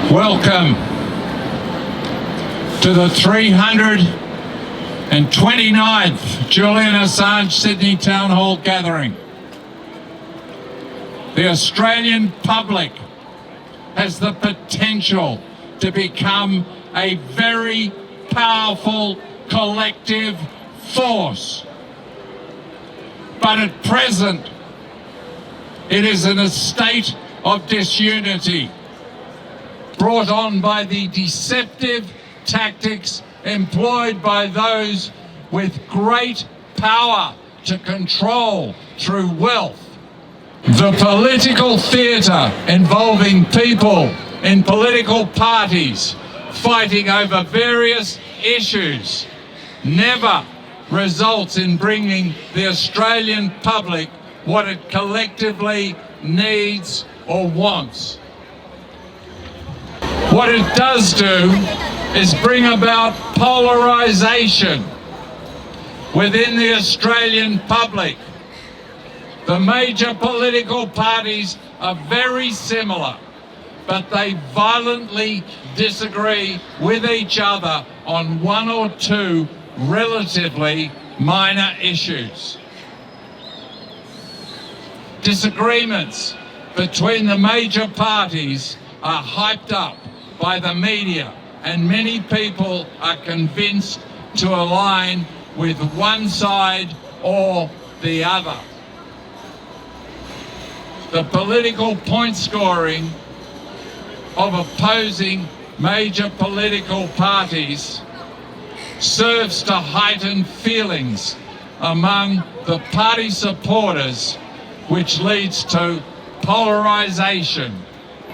Welcome to the 329th Julian Assange Sydney Town Hall gathering. The Australian public has the potential to become a very powerful collective force. But at present, it is in a state of disunity, brought on by the deceptive tactics employed by those with great power to control through wealth. The political theatre involving people in political parties fighting over various issues never results in bringing the Australian public what it collectively needs or wants. What it does do is bring about polarisation within the Australian public. The major political parties are very similar. but they violently disagree with each other on one or two relatively minor issues. Disagreements between the major parties are hyped up by the media, and many people are convinced to align with one side or the other. The political point scoring of opposing major political parties serves to heighten feelings among the party supporters, which leads to polarization.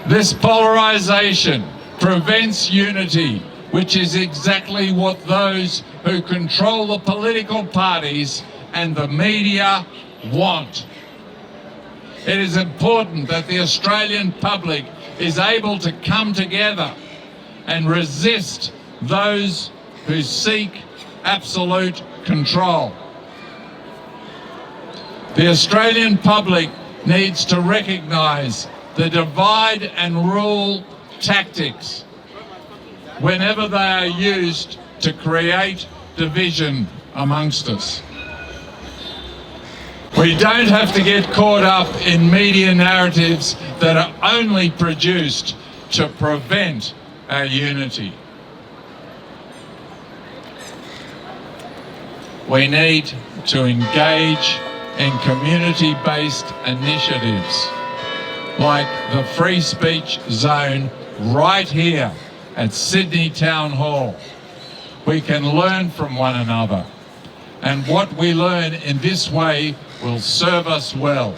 This polarization prevents unity, which is exactly what those who control the political parties and the media want. It is important that the Australian public is able to come together and resist those who seek absolute control. The Australian public needs to recognise the divide and rule tactics whenever they are used to create division amongst us. We don't have to get caught up in media narratives that are only produced to prevent our unity. We need to engage in community-based initiatives like the Free Speech Zone right here at Sydney Town Hall. We can learn from one another, and what we learn in this way will serve us well.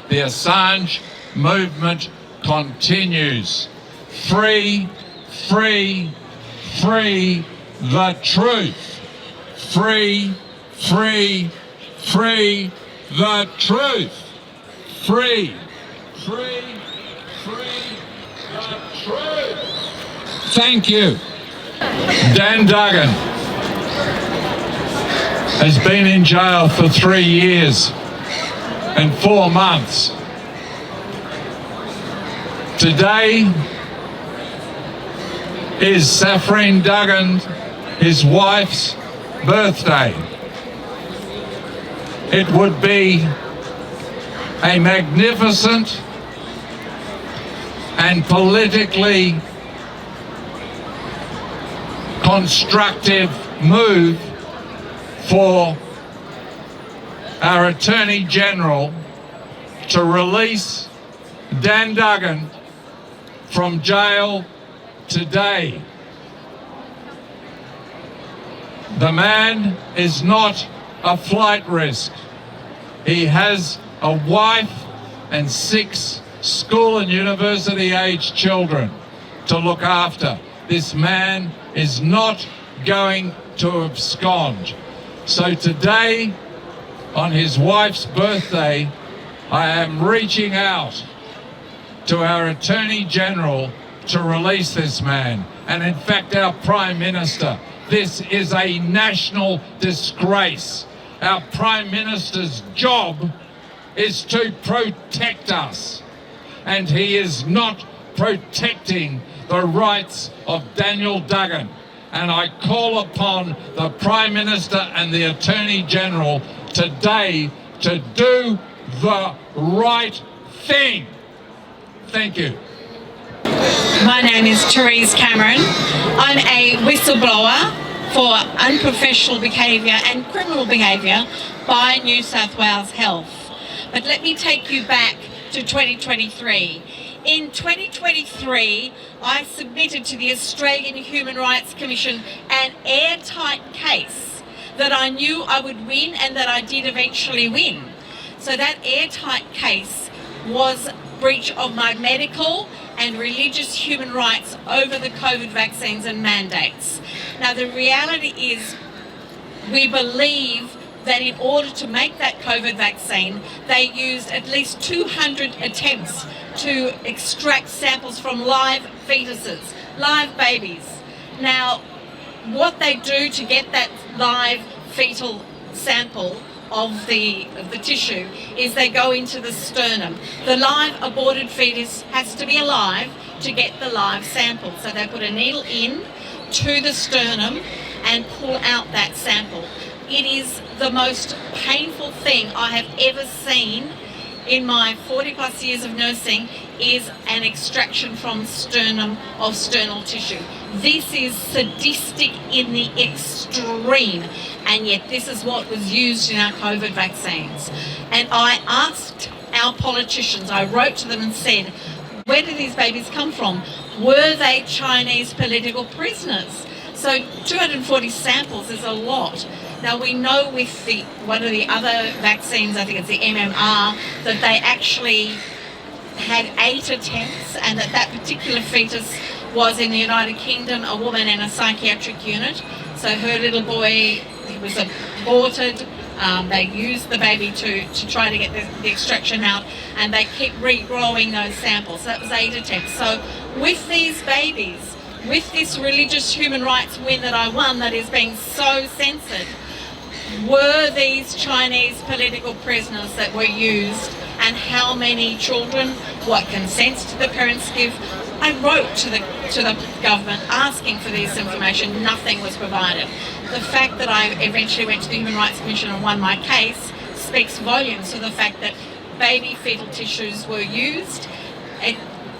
The Assange movement continues. Free, free, free the truth. Free, free, free the truth. Free, free, free the truth. Thank you. Dan Duggan has been in jail for 3 years and 4 months. Today is Safrine Duggan, his wife's birthday. It would be a magnificent and politically constructive move for our Attorney General to release Dan Duggan from jail today. The man is not a flight risk. He has a wife and 6 school and university age children to look after. This man is not going to abscond. So today, on his wife's birthday, I am reaching out to our Attorney General to release this man, and in fact our Prime Minister. This is a national disgrace. Our Prime Minister's job is to protect us, and he is not protecting the rights of Daniel Duggan. And I call upon the Prime Minister and the Attorney General today to do the right thing. Thank you. My name is Therese Cameron. I'm a whistleblower for unprofessional behaviour and criminal behaviour by New South Wales Health. But let me take you back to 2023. In 2023, I submitted to the Australian Human Rights Commission an airtight case that I knew I would win and that I did eventually win. So that airtight case was breach of my medical and religious human rights over the COVID vaccines and mandates. Now the reality is we believe that in order to make that COVID vaccine, they used at least 200 attempts to extract samples from live fetuses, live babies. Now, what they do to get that live fetal sample of the tissue is they go into the sternum. The live aborted fetus has to be alive to get the live sample. So they put a needle in to the sternum and pull out that sample. It is the most painful thing I have ever seen in my 40 plus years of nursing, is an extraction from sternum of sternal tissue. This is sadistic in the extreme, and yet this is what was used in our COVID vaccines. And I asked our politicians, I wrote to them and said, where did these babies come from? Were they Chinese political prisoners? So 240 samples is a lot. Now we know with one of the other vaccines, I think it's the MMR, that they actually had 8 attempts, and that particular fetus was in the United Kingdom, a woman in a psychiatric unit. So her little boy was aborted. They used the baby to try to get the extraction out, and they keep regrowing those samples. So that was 8 attempts. So with these babies, with this religious human rights win that I won that is being so censored, were these Chinese political prisoners that were used, and how many children, what consents did the parents give? I wrote to the government asking for this information. Nothing was provided. The fact that I eventually went to the Human Rights Commission and won my case speaks volumes to the fact that baby fetal tissues were used.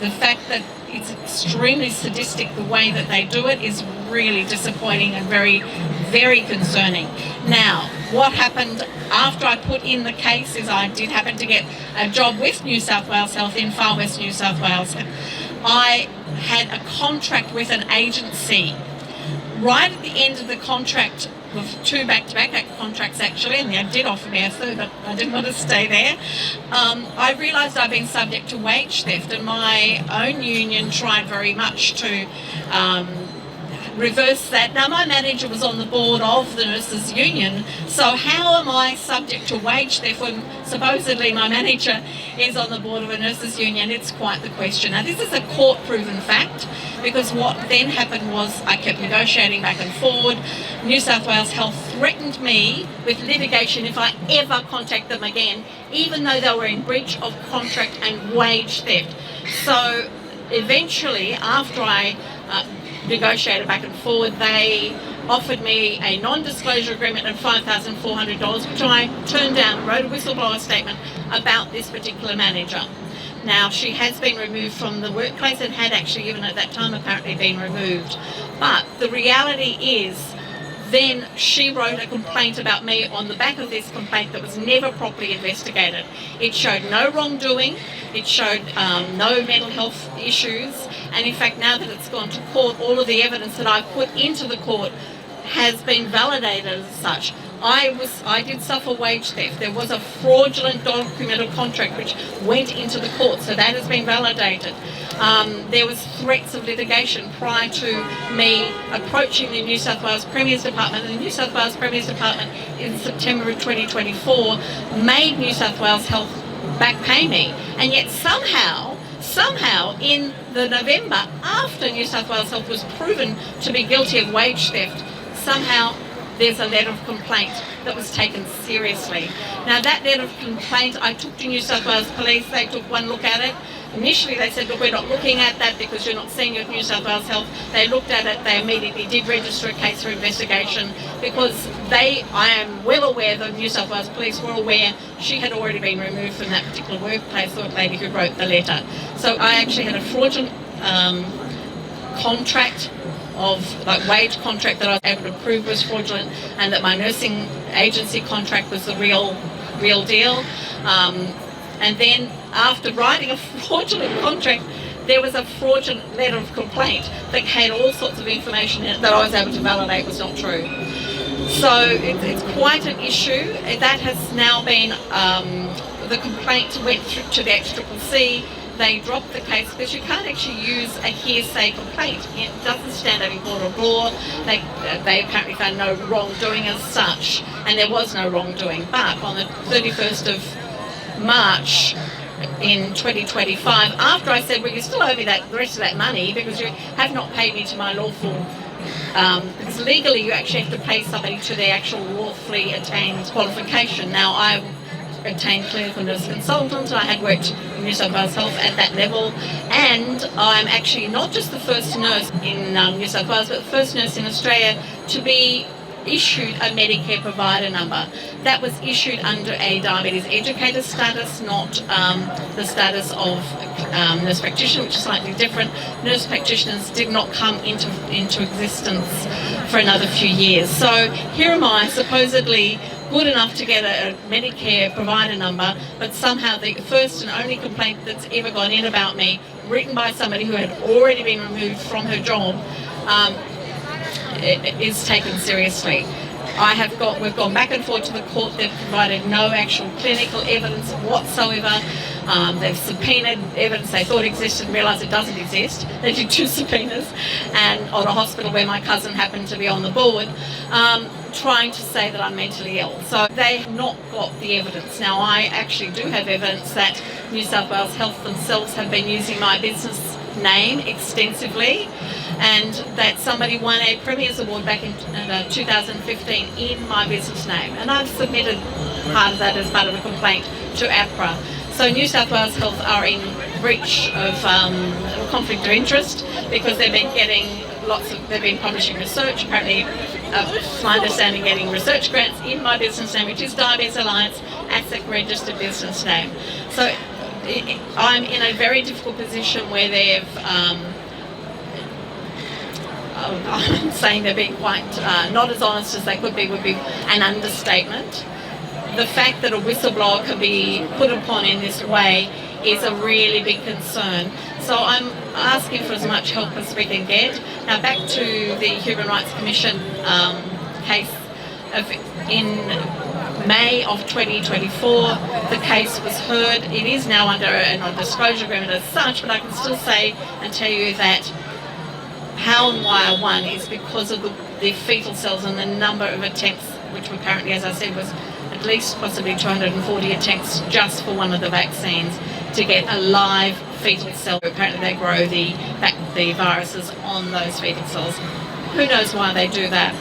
The fact that it's extremely sadistic, the way that they do it, is really disappointing and very, very concerning. Now, what happened after I put in the case is I did happen to get a job with New South Wales Health in Far West New South Wales. I had a contract with an agency. Right at the end of the contract, with 2 back-to-back contracts actually, and they did offer me a third, but I didn't want to stay there. I realised I'd been subject to wage theft, and my own union tried very much to reverse that. Now, my manager was on the board of the nurses union, so how am I subject to wage theft when supposedly my manager is on the board of a nurses union? It's quite the question. Now, this is a court-proven fact, because what then happened was I kept negotiating back and forward. New South Wales Health threatened me with litigation if I ever contact them again, even though they were in breach of contract and wage theft. So eventually, after I negotiated back and forward, they offered me a non-disclosure agreement of $5,400, which I turned down and wrote a whistleblower statement about this particular manager. Now, she has been removed from the workplace and had actually, even at that time, apparently been removed. But the reality is, then she wrote a complaint about me on the back of this complaint that was never properly investigated. It showed no wrongdoing, it showed no mental health issues, and in fact, now that it's gone to court, all of the evidence that I've put into the court has been validated as such. I did suffer wage theft. There was a fraudulent documented contract which went into the court, so that has been validated. There was threats of litigation prior to me approaching the New South Wales Premier's Department, and the New South Wales Premier's Department in September of 2024 made New South Wales Health back pay me, and yet somehow in the November, after New South Wales Health was proven to be guilty of wage theft, somehow there's a letter of complaint that was taken seriously. Now, that letter of complaint I took to New South Wales Police. They took one look at it. Initially they said, look, we're not looking at that because you're not seeing it with New South Wales Health. They looked at it, they immediately did register a case for investigation because I am well aware that New South Wales Police were aware she had already been removed from that particular workplace, the lady who wrote the letter. So I actually had a fraudulent contract of wage contract that I was able to prove was fraudulent, and that my nursing agency contract was the real deal. And then after writing a fraudulent contract, there was a fraudulent letter of complaint that had all sorts of information in it that I was able to validate was not true. So it's quite an issue. That has now been, the complaint went through to the XCCC. They dropped the case because you can't actually use a hearsay complaint. It doesn't stand any court of law. They apparently found no wrongdoing as such, and there was no wrongdoing. But on the 31st of March in 2025, after I said, well, you still owe me the rest of that money because you have not paid me to my lawful Because legally you actually have to pay somebody to their actual lawfully attained qualification. Now, I attained clinical nurse consultant, and I had worked in New South Wales Health at that level, and I'm actually not just the first nurse in New South Wales, but the first nurse in Australia to be issued a Medicare provider number. That was issued under a diabetes educator status, not the status of nurse practitioner, which is slightly different. Nurse practitioners did not come into existence for another few years. So here am I, supposedly good enough to get a Medicare provider number, but somehow the first and only complaint that's ever gone in about me, written by somebody who had already been removed from her job, is taken seriously. We've gone back and forth to the court. They've provided no actual clinical evidence whatsoever. They've subpoenaed evidence they thought existed and realised it doesn't exist. They did 2 subpoenas, and on a hospital where my cousin happened to be on the board, trying to say that I'm mentally ill. So they have not got the evidence. Now, I actually do have evidence that New South Wales Health themselves have been using my business name extensively, and that somebody won a Premier's Award back in 2015 in my business name, and I've submitted part of that as part of a complaint to APRA. So New South Wales Health are in breach of conflict of interest, because they've been getting they've been publishing research, apparently, my understanding, getting research grants in my business name, which is Diabetes Alliance, ASIC registered business name. So I'm in a very difficult position where they've, I'm saying they're being quite not as honest as they could be would be an understatement. The fact that a whistleblower can be put upon in this way is a really big concern. So I'm asking for as much help as we can get. Now, back to the Human Rights Commission case. In May of 2024, the case was heard. It is now under a non-disclosure agreement as such, but I can still say and tell you that how and why I won is because of the fetal cells and the number of attempts, which were apparently, as I said, was at least possibly 240 attempts just for one of the vaccines to get a live fetal cell. Apparently they grow the viruses on those fetal cells. Who knows why they do that?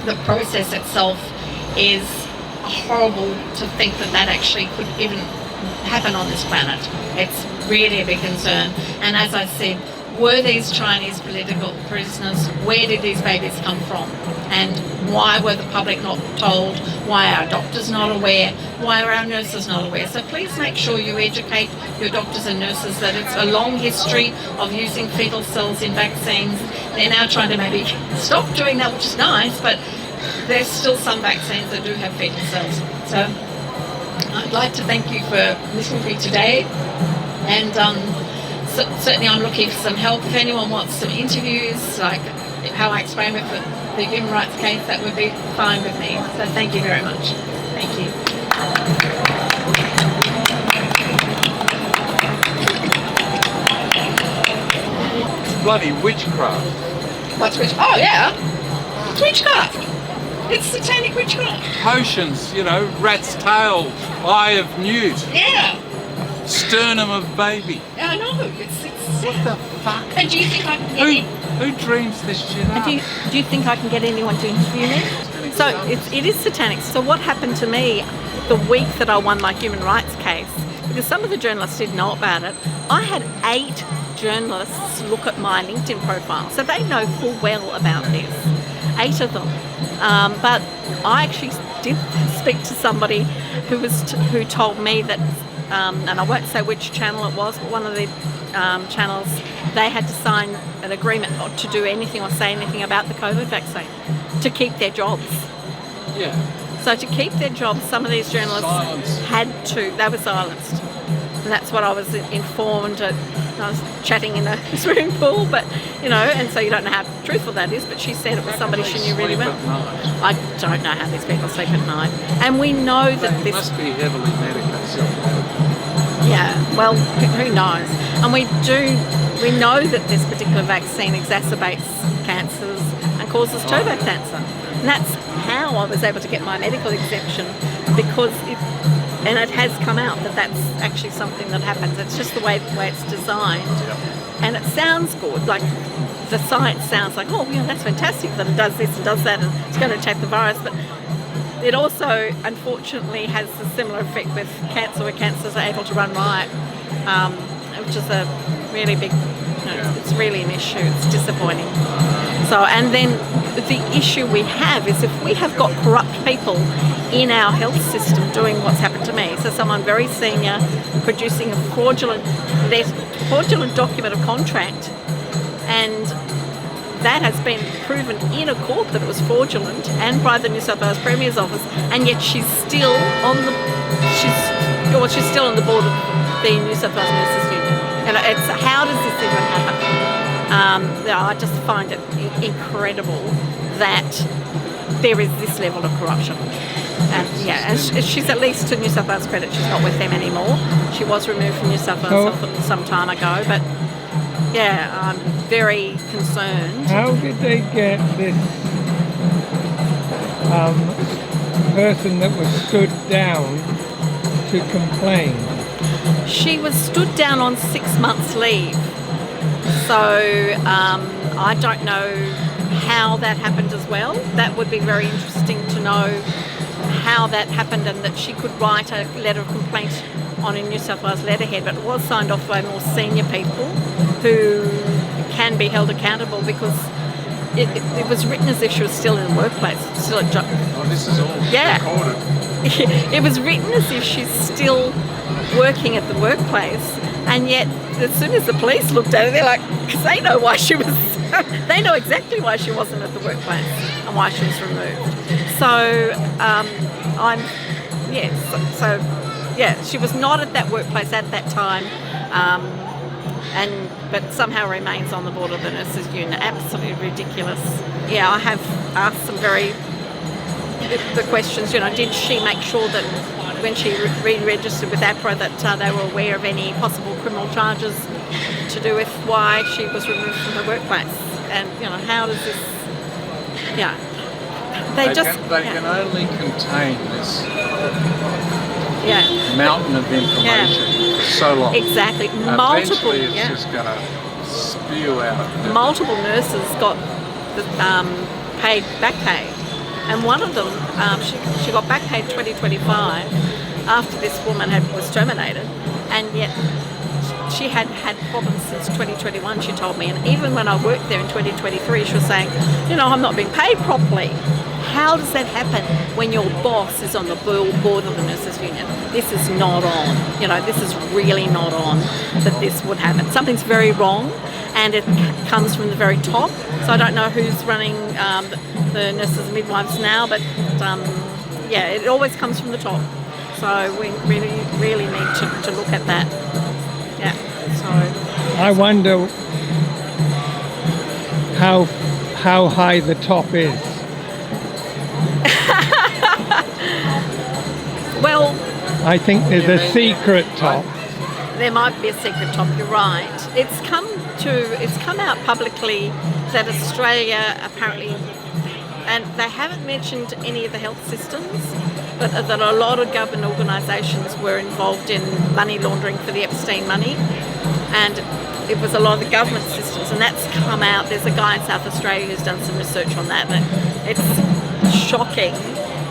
The process itself is horrible to think that actually could even happen on this planet. It's really a big concern. And as I said, were these Chinese political prisoners? Where did these babies come from? And why were the public not told? Why are doctors not aware? Why are our nurses not aware? So please make sure you educate your doctors and nurses that it's a long history of using fetal cells in vaccines. They're now trying to maybe stop doing that, which is nice, but there's still some vaccines that do have fetal cells. So I'd like to thank you for listening to me today, and certainly I'm looking for some help. If anyone wants some interviews, like how I explain it for the human rights case, that would be fine with me. So thank you very much. Thank you. It's bloody witchcraft. What's witchcraft? Oh yeah, it's witchcraft. It's satanic witchcraft. Potions, you know, rat's tail, eye of newt. Yeah. Sternum of baby. Yeah, I know. It's what the fuck? And do you think I can get Who dreams this shit up? Do you think I can get anyone to interview me? So it is satanic. So what happened to me the week that I won my human rights case, because some of the journalists didn't know about it, I had 8 journalists look at my LinkedIn profile. So they know full well about this. 8 of them. But I actually did speak to somebody who told me that, and I won't say which channel it was, but one of the channels, they had to sign an agreement not to do anything or say anything about the COVID vaccine to keep their jobs. Yeah. So to keep their jobs, some of these journalists they were silenced. And that's what I was informed. I was chatting in a swimming pool, but, you know, and so you don't know how truthful that is, but she said it was somebody she knew really well. I don't know how these people sleep at night. And we know that this must be heavily medicated. Yeah, well, who knows? And we know that this particular vaccine exacerbates cancers and causes turbo cancer. And that's how I was able to get my medical exemption, because it has come out that that's actually something that happens. It's just the way it's designed. And it sounds good, like the science sounds like, oh, yeah, that's fantastic that it does this and does that and it's going to attack the virus, but it also, unfortunately, has a similar effect with cancer, where cancers are able to run riot, which is a really big, it's really an issue. It's disappointing. So, and then the issue we have is if we have got corrupt people in our health system doing what's happened to me, so someone very senior producing a fraudulent document of contract, and that has been proven in a court that it was fraudulent and by the New South Wales Premier's office, and yet she's still on the board of the New South Wales Nurses Union. And it's, how does this even happen? I just find it incredible that there is this level of corruption. And she's, at least to New South Wales credit, she's not with them anymore. She was removed from New South Wales some time ago, but yeah, I'm very concerned. How did they get this person that was stood down to complain? She was stood down on 6 months leave. So I don't know how that happened as well. That would be very interesting to know how that happened, and that she could write a letter of complaint on a New South Wales letterhead, but it was signed off by more senior people who can be held accountable, because it was written as if she was still in the workplace, still at job. Oh, this is all recorded. It was written as if she's still working at the workplace, and yet as soon as the police looked at it, they're like, because they know why she was, they know exactly why she wasn't at the workplace and why she was removed. So she was not at that workplace at that time, but somehow remains on the board of the Nurses Union. Absolutely ridiculous. Yeah, I have asked some the questions, did she make sure that when she re-registered with APRA that they were aware of any possible criminal charges to do with why she was removed from the workplace? And, how does this... Yeah. They can only contain this mountain of information for so long. Exactly. Eventually it's just going to spew out. Multiple nurses got paid back pay, and one of them, she got back paid 2025 after this woman was terminated, and yet she had had problems since 2021, she told me, and even when I worked there in 2023, she was saying, I'm not being paid properly. How does that happen when your boss is on the board of the Nurses Union? This is not on. This is really not on that this would happen. Something's very wrong, and it comes from the very top. So I don't know who's running the nurses and midwives now, but it always comes from the top. So we really, really need to look at that. Yeah. So I wonder how high the top is. Well, I think there's a secret top. There might be a secret top, you're right. It's come out publicly that Australia apparently, and they haven't mentioned any of the health systems, but that a lot of government organisations were involved in money laundering for the Epstein money, and it was a lot of the government systems, and that's come out. There's a guy in South Australia who's done some research on that, and it's shocking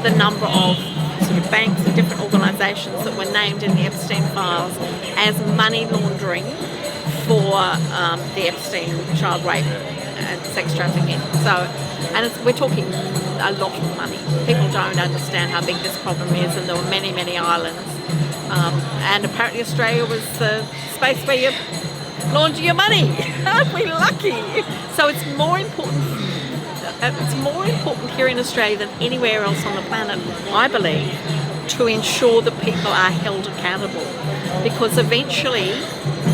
the number of sort of banks and different organisations that were named in the Epstein files as money laundering for the Epstein child rape and sex trafficking. So, and we're talking a lot of money. People don't understand how big this problem is, and there were many, many islands. And apparently Australia was the space where you launder your money. Aren't we lucky? So it's more important here in Australia than anywhere else on the planet, I believe, to ensure that people are held accountable, because eventually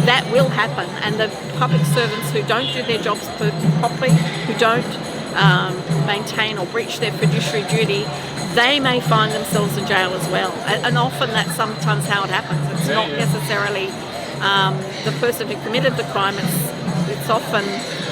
that will happen, and the public servants who don't do their jobs properly, who don't maintain or breach their fiduciary duty, they may find themselves in jail as well. And often that's sometimes how it happens. It's not necessarily the person who committed the crime, it's often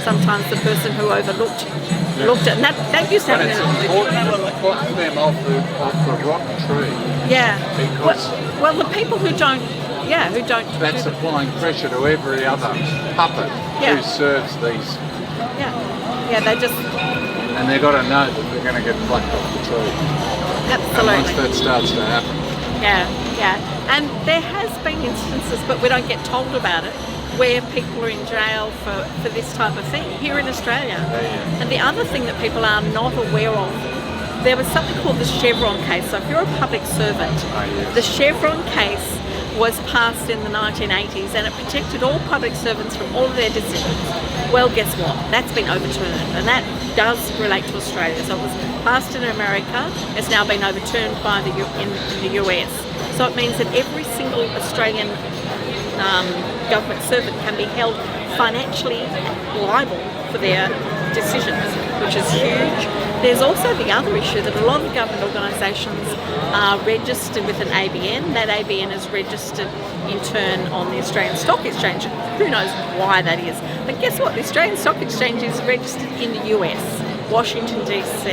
sometimes the person who overlooked it. And that used to happen. It's important to put them off the rotten tree. Yeah. Because well, the people who don't. That's applying pressure to every other puppet who serves these Yeah, they just And they've got to know that they're going to get plucked off the tree. absolutely. And once that starts to happen. Yeah. And there has been instances, but we don't get told about it, where people are in jail for this type of thing here in Australia. And the other thing that people are not aware of, there was something called the Chevron case. So if you're a public servant, the Chevron case was passed in the 1980s, and it protected all public servants from all of their decisions. Well, guess what? That's been overturned, and that does relate to Australia. So it was passed in America, it's now been overturned by in the US. So it means that every single Australian government servant can be held financially liable for their decisions, which is huge. There's also the other issue that a lot of government organisations are registered with an ABN. That ABN is registered in turn on the Australian Stock Exchange. Who knows why that is? But guess what? The Australian Stock Exchange is registered in the US, Washington DC,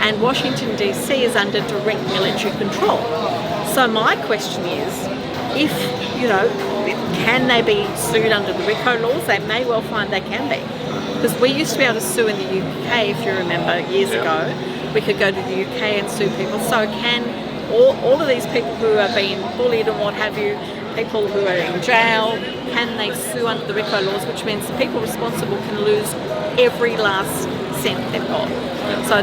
and Washington DC is under direct military control. So my question is, if, can they be sued under the RICO laws? They may well find they can be. Because we used to be able to sue in the UK, if you remember, years ago. We could go to the UK and sue people. So can all of these people who are being bullied and what have you, people who are in jail, can they sue under the RICO laws, which means the people responsible can lose every last cent they've got. So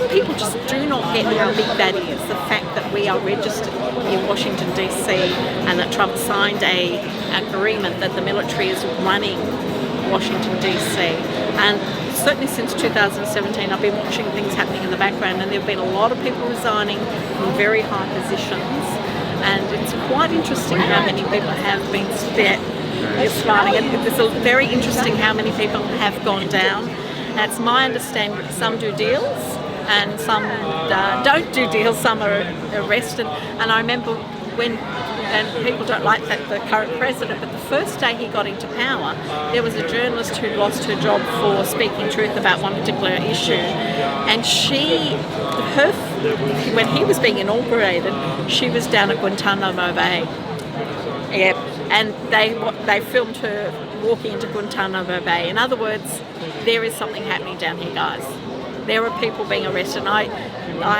people just do not get how big that is. The fact that we are registered in Washington DC and that Trump signed a agreement that the military is running Washington DC, and certainly since 2017 I've been watching things happening in the background, and there have been a lot of people resigning from very high positions, and it's quite interesting how many people have been smiling, and it's very interesting how many people have gone down. That's my understanding that some do deals and some don't do deals, some are arrested, and I remember and people don't like the current president, but the first day he got into power, there was a journalist who lost her job for speaking truth about one particular issue, and when he was being inaugurated, she was down at Guantanamo Bay. Yep. And they filmed her walking into Guantanamo Bay. In other words, there is something happening down here, guys. There are people being arrested, and I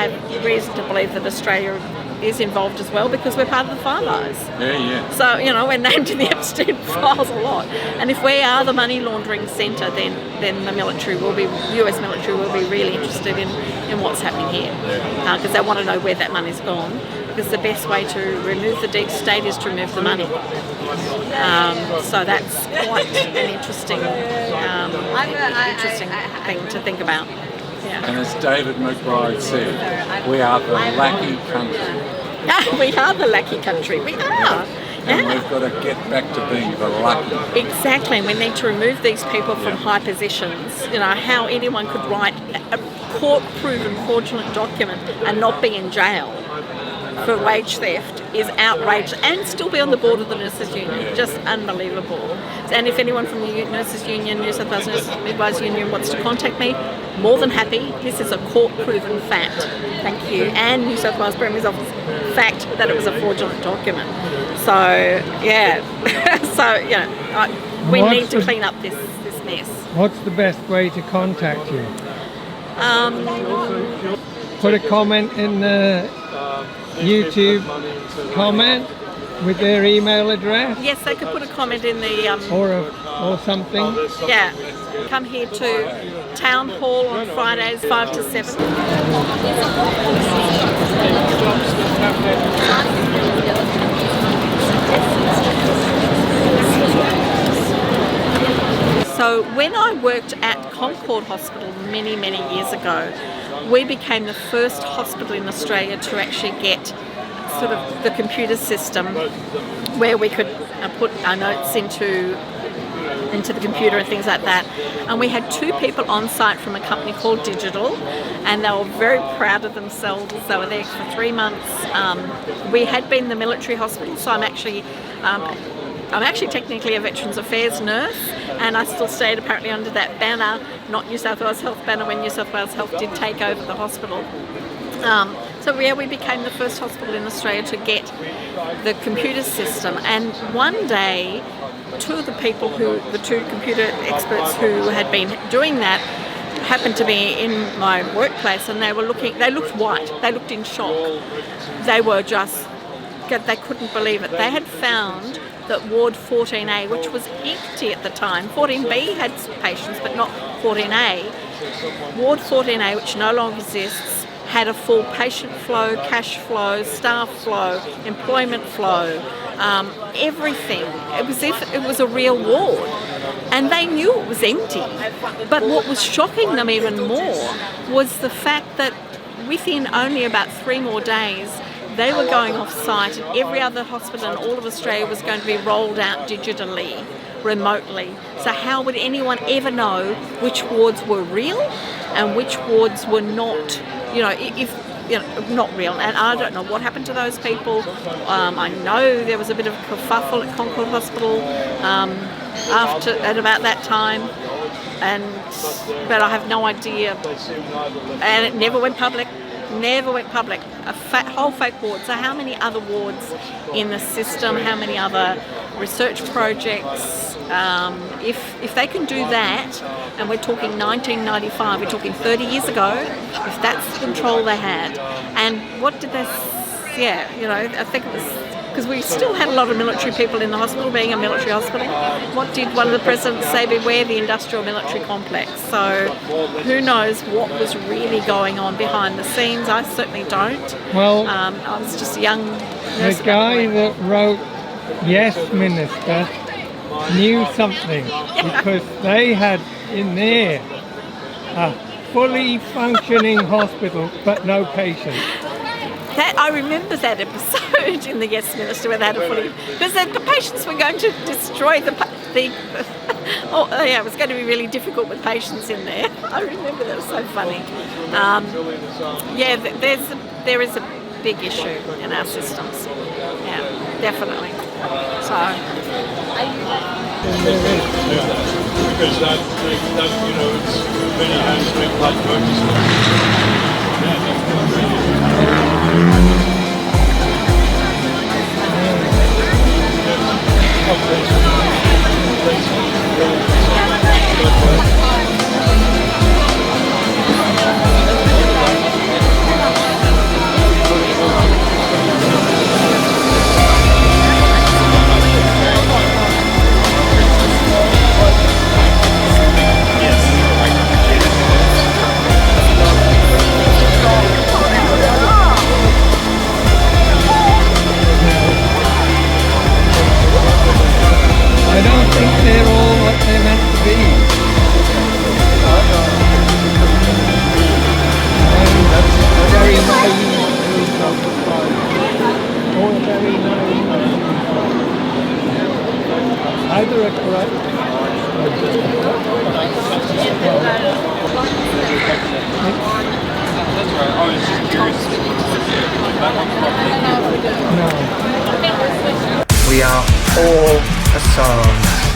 have reason to believe that Australia is involved as well, because we're part of the Five Eyes. Yeah. So, we're named in the Epstein files a lot. And if we are the money laundering centre, then the military US military will be really interested in what's happening here. Because they want to know where that money's gone. Because the best way to remove the deep state is to remove the money. So that's quite an interesting thing to think about. Yeah. And as David McBride said, we are the lucky country. We are the lucky country. We are. And we've got to get back to being the lucky. Exactly, and we need to remove these people from high positions. How anyone could write a court-proven fraudulent document and not be in jail for wage theft is outrageous, and still be on the board of the Nurses Union. Just unbelievable. And if anyone from the Nurses Union, New South Wales Nurses Midwives Union wants to contact me, more than happy. This is a court-proven fact. Thank you. And New South Wales Premier's Office fact that it was a fraudulent document. So, yeah. We need to clean up this mess. What's the best way to contact you? Put a comment in the YouTube comment with their email address? Yes, they could put a comment in the... or something? Yeah. Come here to Town Hall on Fridays, 5 to 7. So when I worked at Concord Hospital many, many years ago, we became the first hospital in Australia to actually get sort of the computer system where we could put our notes into the computer and things like that. And we had 2 people on site from a company called Digital, and they were very proud of themselves. They were there for 3 months. We had been the military hospital, so I'm actually technically a Veterans Affairs nurse, and I still stayed apparently under that banner, not New South Wales Health banner, when New South Wales Health did take over the hospital. So we became the first hospital in Australia to get the computer system, and one day two of the people the two computer experts who had been doing that happened to be in my workplace, and they looked white, they looked in shock. They couldn't believe it. They had found that Ward 14A, which was empty at the time, 14B had patients but not 14A, Ward 14A, which no longer exists, had a full patient flow, cash flow, staff flow, employment flow, everything. It was as if it was a real ward. And they knew it was empty. But what was shocking them even more was the fact that within only about 3 more days, they were going off site, and every other hospital in all of Australia was going to be rolled out digitally, remotely. So how would anyone ever know which wards were real and which wards were not, not real? And I don't know what happened to those people. I know there was a bit of a kerfuffle at Concord Hospital at about that time, but I have no idea. And it never went public. Never went public. Whole fake ward. So how many other wards in the system? How many other research projects? If they can do that, and we're talking 1995, we're talking 30 years ago, if that's the control they had, and what did they? I think it was because we still had a lot of military people in the hospital, being a military hospital. What did one of the presidents say? Beware the industrial military complex. So who knows what was really going on behind the scenes? I certainly don't. Well, I was just a young nurse. The guy that wrote Yes Minister knew something, because they had in there a fully functioning hospital but no patients. I remember that episode in the Yes Minister where they had a fully... Because the patients were going to destroy the it was going to be really difficult with patients in there. I remember that, was so funny. There is a big issue in our systems. Yeah, definitely. So... Because that it's many hands make blood I don't think they're all what they're meant to be. Very naive. All very naive. Either are correct. That's right. I was just curious. No. We are all Assange.